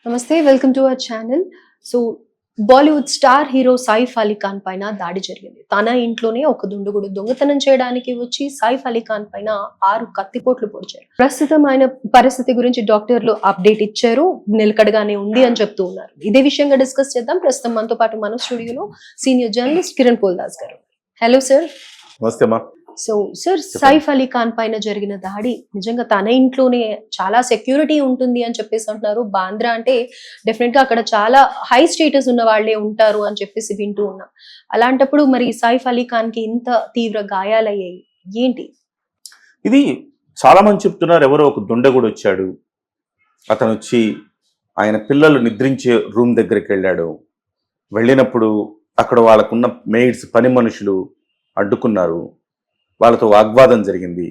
నమస్తే welcome to our channel. So Bollywood star hero Saif Ali Khan పైన దాడి జరిగింది. తన ఇంట్లోనే ఒక దుండగుడు దొంగతనం చేయడానికి వచ్చి సైఫ్ అలీ ఖాన్ పైన 6 కత్తిపోట్లు పొడిచారు. ప్రస్తుతం ఆయన పరిస్థితి గురించి డాక్టర్లు అప్డేట్ ఇచ్చారు. నిలకడగానే ఉంది అని చెప్తూ ఉన్నారు. ఇదే విషయంగా డిస్కస్ చేద్దాం. ప్రస్తుతం మనతో పాటు మన స్టూడియోలో సీనియర్ జర్నలిస్ట్ కిరణ్ పోల్దాస్ గారు. Hello sir. నమస్తే అమ్మా. సో సార్, సైఫ్ అలీ ఖాన్ పైన జరిగిన దాడి నిజంగా తన ఇంట్లోనే చాలా సెక్యూరిటీ ఉంటుంది అని చెప్పేసి అంటున్నారు. బాంద్రా అంటే డెఫినెట్ గా అక్కడ చాలా హై స్టేటస్ ఉన్న వాళ్ళే ఉంటారు అని చెప్పేసి వింటూ ఉన్నాం. అలాంటప్పుడు మరి సైఫ్ అలీ ఖాన్ కి ఇంత తీవ్ర గాయాలయ్యాయి ఏంటి? ఇది చాలా మంది చెప్తున్నారు, ఎవరో ఒక దుండగుడు వచ్చాడు, అతను వచ్చి ఆయన పిల్లలు నిద్రించే రూమ్ దగ్గరికి వెళ్ళాడు. వెళ్ళినప్పుడు అక్కడ వాళ్ళకున్న మెయిడ్స్, పని మనుషులు అడ్డుకున్నారు, వాళ్ళతో వాగ్వాదం జరిగింది.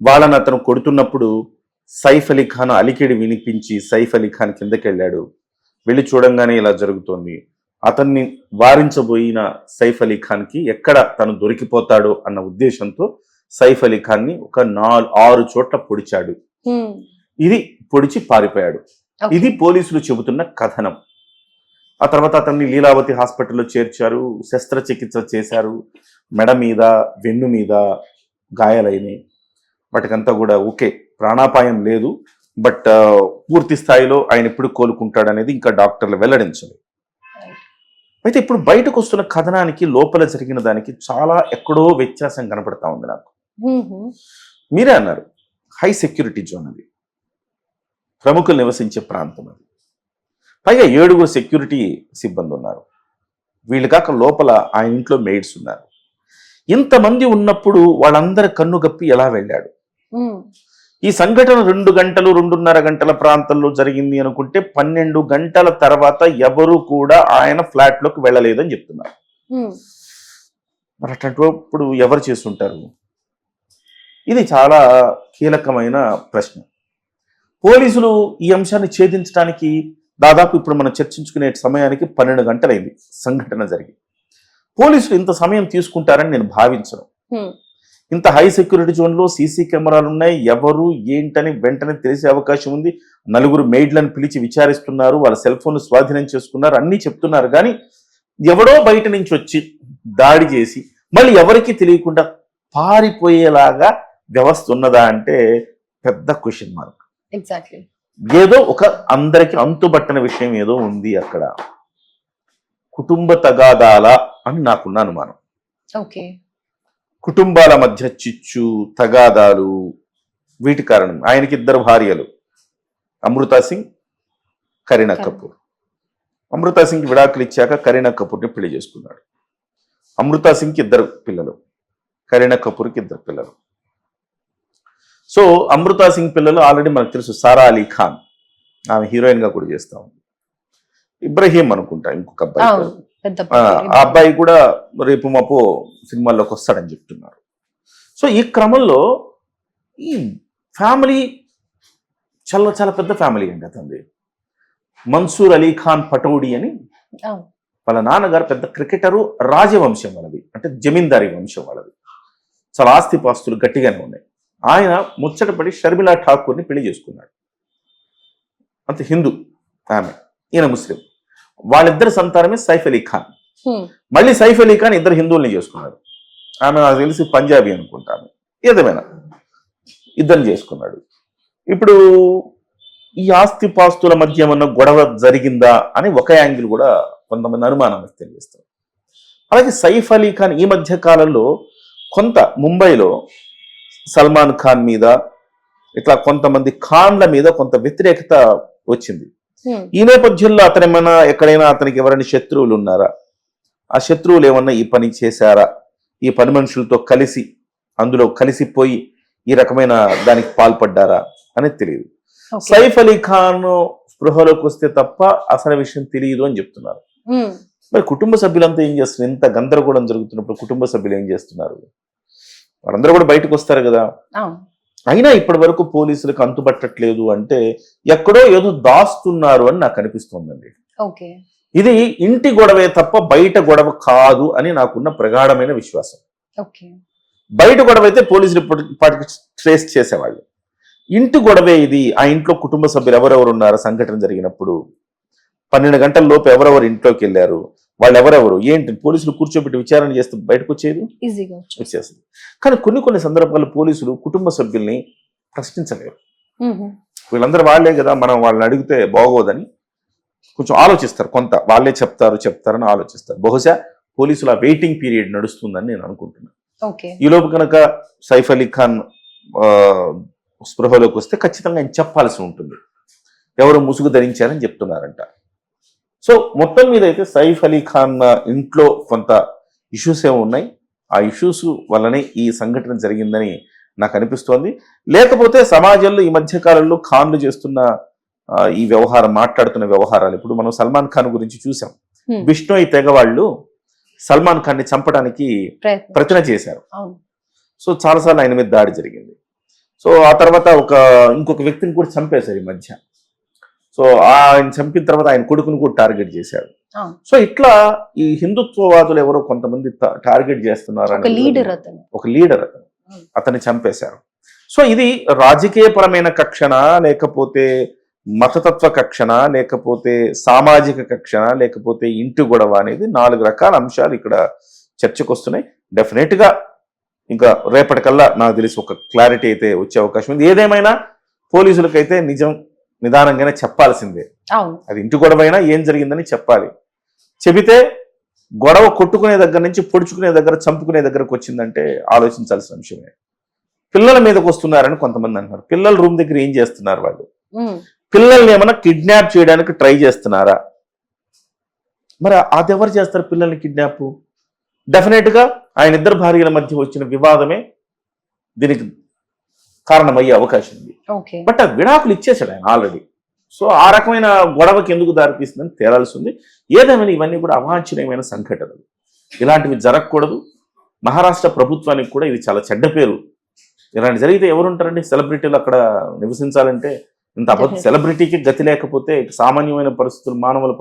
వాళ్ళని అతను కొడుతున్నప్పుడు సైఫ్ అలీ ఖాన్ అలికిడి వినిపించి సైఫ్ అలీ ఖాన్ కిందకి వెళ్ళాడు. వెళ్ళి చూడంగానే ఇలా జరుగుతోంది. అతన్ని వారించబోయిన సైఫ్ అలీ ఖాన్కి ఎక్కడ తను దొరికిపోతాడో అన్న ఉద్దేశంతో సైఫ్ అలీ ఖాన్ని ఒక 6 చోట్ల పొడిచాడు. ఇది పొడిచి పారిపోయాడు. ఇది పోలీసులు చెబుతున్న కథనం. ఆ తర్వాత అతన్ని లీలావతి హాస్పిటల్లో చేర్చారు, శస్త్రచికిత్స చేశారు. మెడ మీద, వెన్ను మీద గాయాలైనాయి. వాటికంతా కూడా ఓకే, ప్రాణాపాయం లేదు. బట్ పూర్తి స్థాయిలో ఆయన ఎప్పుడు కోలుకుంటాడనేది ఇంకా డాక్టర్లు వెల్లడించలేదు. అయితే ఇప్పుడు బయటకు వస్తున్న కథనానికి లోపల జరిగిన దానికి చాలా ఎక్కడో వ్యత్యాసం కనపడతా ఉంది నాకు. మీరే అన్నారు, హై సెక్యూరిటీ జోన్ అది, ప్రముఖులు నివసించే ప్రాంతం అది. పైగా 7 సెక్యూరిటీ సిబ్బంది ఉన్నారు. వీళ్ళు కాక లోపల ఆయన ఇంట్లో మెయిడ్స్ ఉన్నారు. ఇంతమంది ఉన్నప్పుడు వాళ్ళందరి కన్ను గప్పి ఎలా వెళ్ళాడు? ఈ సంఘటన 2 గంటలు 2.5 గంటల ప్రాంతంలో జరిగింది అనుకుంటే 12 గంటల తర్వాత ఎవరు కూడా ఆయన ఫ్లాట్ లోకి వెళ్ళలేదని చెప్తున్నారు. మరి అట్లాంటప్పుడు ఎవరు చేస్తుంటారు? ఇది చాలా కీలకమైన ప్రశ్న. పోలీసులు ఈ అంశాన్ని ఛేదించడానికి దాదాపు ఇప్పుడు మనం చర్చించుకునే సమయానికి 12 గంటలైంది సంఘటన జరిగి. పోలీసులు ఇంత సమయం తీసుకుంటారని నేను భావించను. ఇంత హై సెక్యూరిటీ జోన్లో సీసీ కెమెరాలు ఉన్నాయి, ఎవరు ఏంటని వెంటనే తెలిసే అవకాశం ఉంది. 4 మెయిడ్లను పిలిచి విచారిస్తున్నారు, వాళ్ళ సెల్ ఫోన్ స్వాధీనం చేసుకున్నారు, అన్నీ చెప్తున్నారు. కానీ ఎవడో బయట నుంచి వచ్చి దాడి చేసి మళ్ళీ ఎవరికి తెలియకుండా పారిపోయేలాగా వ్యవస్థ ఉన్నదా అంటే పెద్ద క్వశ్చన్ మార్క్. ఎగ్జాక్ట్లీ. ఏదో ఒక అందరికి అంతుబట్టని విషయం ఏదో ఉంది అక్కడ. కుటుంబ తగాదాల అని నాకున్న అనుమానం. ఓకే. కుటుంబాల మధ్య చిచ్చు, తగాదాలు, వీటి కారణం. ఆయనకి 2 భార్యలు, అమృతా సింగ్, కరీనా కపూర్. అమృతా సింగ్ విడాకులు ఇచ్చాక కరీనా కపూర్ని పెళ్లి చేసుకున్నాడు. అమృతా సింగ్కి 2 పిల్లలు, కరీనా కపూర్కి 2 పిల్లలు. సో అమృతా సింగ్ పిల్లలు ఆల్రెడీ మనకు తెలుసు, సారా అలీ ఖాన్, ఆమె హీరోయిన్ గా కూడా చేస్తా ఉంది. ఇబ్రహీం అనుకుంటా ఇంకొక అబ్బాయి. ఆ అబ్బాయి కూడా రేపు మాపో సినిమాల్లోకి వస్తాడని చెప్తున్నారు. సో ఈ క్రమంలో ఈ ఫ్యామిలీ చాలా చాలా పెద్ద ఫ్యామిలీ అండి. అతనిది మన్సూర్ అలీ ఖాన్ పటౌడి అని, వాళ్ళ నాన్నగారు పెద్ద క్రికెటరు, రాజవంశం వాళ్ళది, అంటే జమీందారీ వంశం వాళ్ళది. చాలా ఆస్తిపాస్తులు గట్టిగానే ఉన్నాయి. ఆయన ముచ్చటపడి షర్మిలా ఠాకూర్ని పెళ్లి చేసుకున్నాడు. అంత హిందూ ఆమె, ఈయన ముస్లిం. వాళ్ళిద్దరి సంతానమే సైఫ్ అలీ ఖాన్. మళ్ళీ సైఫ్ అలీ ఖాన్ 2 హిందువుల్ని చేసుకున్నాడు. ఆమె నాకు తెలిసి పంజాబీ అనుకుంటాను, ఏదేమైనా 2 చేసుకున్నాడు. ఇప్పుడు ఈ ఆస్తిపాస్తుల మధ్య ఏమన్నా గొడవ జరిగిందా అని ఒక యాంగిల్ కూడా కొంతమంది అనుమానం వ్యక్తం చేస్తారు. అలాగే సైఫ్ అలీ ఖాన్ ఈ మధ్య కాలంలో కొంత ముంబైలో సల్మాన్ ఖాన్ మీద, ఇట్లా కొంతమంది ఖాన్ల మీద కొంత వ్యతిరేకత వచ్చింది. ఈ నేపథ్యంలో అతనేమన్నా ఎక్కడైనా అతనికి ఎవరైనా శత్రువులు ఉన్నారా, ఆ శత్రువులు ఏమన్నా ఈ పని చేశారా, ఈ పని మనుషులతో కలిసి అందులో కలిసిపోయి ఈ రకమైన దానికి పాల్పడ్డారా అనేది తెలియదు. సైఫ్ అలీ ఖాన్ స్పృహలోకి వస్తే తప్ప అసలు విషయం తెలియదు అని చెప్తున్నారు. మరి కుటుంబ సభ్యులంతా ఏం చేస్తున్నారు? ఇంత గందరగోళం జరుగుతున్నప్పుడు కుటుంబ సభ్యులు ఏం చేస్తున్నారు? వాళ్ళందరూ కూడా బయటకు వస్తారు కదా. అయినా ఇప్పటి వరకు పోలీసులకు అంతుపట్టట్లేదు అంటే ఎక్కడో ఏదో దాస్తున్నారు అని నాకు అనిపిస్తుందండి. ఇది ఇంటి గొడవే తప్ప బయట గొడవ కాదు అని నాకున్న ప్రగాఢమైన విశ్వాసం. బయట గొడవ అయితే పోలీసులు ఇప్పటికి ట్రేస్ చేసేవాళ్ళు. ఇంటి గొడవే ఇది. ఆ ఇంట్లో కుటుంబ సభ్యులు ఎవరెవరు ఉన్నారో సంఘటన జరిగినప్పుడు 12 గంటల లోపు ఎవరెవరు ఇంట్లోకి వెళ్ళారు, వాళ్ళు ఎవరెవరు ఏంటి, పోలీసులు కూర్చోబెట్టి విచారణ చేస్తే బయటకు వచ్చేది ఈజీగా వచ్చు. వచ్చేస్తుంది. కానీ కొన్ని సందర్భాల్లో పోలీసులు కుటుంబ సభ్యుల్ని ప్రశ్నించలేరు. వీళ్ళందరూ వాళ్ళే కదా, మనం వాళ్ళని అడిగితే బాగోదని కొంచెం ఆలోచిస్తారు. కొంత వాళ్ళే చెప్తారని ఆలోచిస్తారు. బహుశా పోలీసులు ఆ వెయిటింగ్ పీరియడ్ నడుస్తుందని నేను అనుకుంటున్నాను. ఓకే. ఈలోపు కనుక సైఫ్ అలీ ఖాన్ స్పృహలోకి వస్తే ఖచ్చితంగా ఆయన చెప్పాల్సి ఉంటుంది. ఎవరు ముసుగు ధరించారని చెప్తున్నారంట. సో మొత్తం మీద అయితే సైఫ్ అలీ ఖాన్ ఇంట్లో కొంత ఇష్యూస్ ఏమో ఉన్నాయి. ఆ ఇష్యూస్ వల్లనే ఈ సంఘటన జరిగిందని నాకు అనిపిస్తోంది. లేకపోతే సమాజంలో ఈ మధ్య కాలంలో ఖాన్లు చేస్తున్న ఈ వ్యవహారం, మాట్లాడుతున్న వ్యవహారాలు, ఇప్పుడు మనం సల్మాన్ ఖాన్ గురించి చూసాం. బిష్ణోయ్ తెగ వాళ్ళు సల్మాన్ ఖాన్ ని చంపడానికి ప్రయత్నం చేశారు. సో చాలాసార్లు ఆయన మీద దాడి జరిగింది. సో ఆ తర్వాత ఇంకొక వ్యక్తిని కూడా చంపేశారు ఈ మధ్య. సో ఆయన చంపిన తర్వాత ఆయన కొడుకును కూడా టార్గెట్ చేశారు. సో ఇట్లా ఈ హిందుత్వవాదులు ఎవరో కొంతమంది టార్గెట్ చేస్తున్నారు. ఒక లీడర్ అతన్ని చంపేశారు. సో ఇది రాజకీయపరమైన కక్షణ, లేకపోతే మతతత్వ కక్షణ, లేకపోతే సామాజిక కక్షణ, లేకపోతే ఇంటి గొడవ అనేది 4 రకాల అంశాలు ఇక్కడ చర్చకు వస్తున్నాయి. డెఫినెట్ గా ఇంకా రేపటికల్లా నాకు తెలిసి ఒక క్లారిటీ అయితే వచ్చే అవకాశం ఉంది. ఏదేమైనా పోలీసులకైతే నిదానంగానే చెప్పాల్సిందే. అది ఇంటి గొడవ అయినా ఏం జరిగిందని చెప్పాలి. చెబితే గొడవ కొట్టుకునే దగ్గర నుంచి పొడుచుకునే దగ్గర, చంపుకునే దగ్గరకు వచ్చిందంటే ఆలోచించాల్సిన అంశమే. పిల్లల మీదకి వస్తున్నారని కొంతమంది అంటున్నారు. పిల్లల రూమ్ దగ్గర ఏం చేస్తున్నారు వాళ్ళు? పిల్లల్ని ఏమైనా కిడ్నాప్ చేయడానికి ట్రై చేస్తున్నారా? మరి అది ఎవరు చేస్తారు పిల్లల్ని కిడ్నాప్? డెఫినెట్ గా ఆయన ఇద్దరు భార్యల మధ్య వచ్చిన వివాదమే దీనికి కారణమయ్యే అవకాశం ఉంది. బట్ ఆ విడాకులు ఇచ్చేసాడు ఆయన ఆల్రెడీ. సో ఆ రకమైన గొడవకి ఎందుకు దారితీస్తుందని తేలాల్సి ఉంది. ఏదేమైనా ఇవన్నీ కూడా అవాంఛనీయమైన సంఘటనలు, ఇలాంటివి జరగకూడదు. మహారాష్ట్ర ప్రభుత్వానికి కూడా ఇది చాలా చెడ్డ పేరు. ఇలాంటి జరిగితే ఎవరుంటారండి? సెలబ్రిటీలు అక్కడ నివసించాలంటే ఇంత సెలబ్రిటీకి గతి లేకపోతే సామాన్యమైన పరిస్థితులు, మానవుల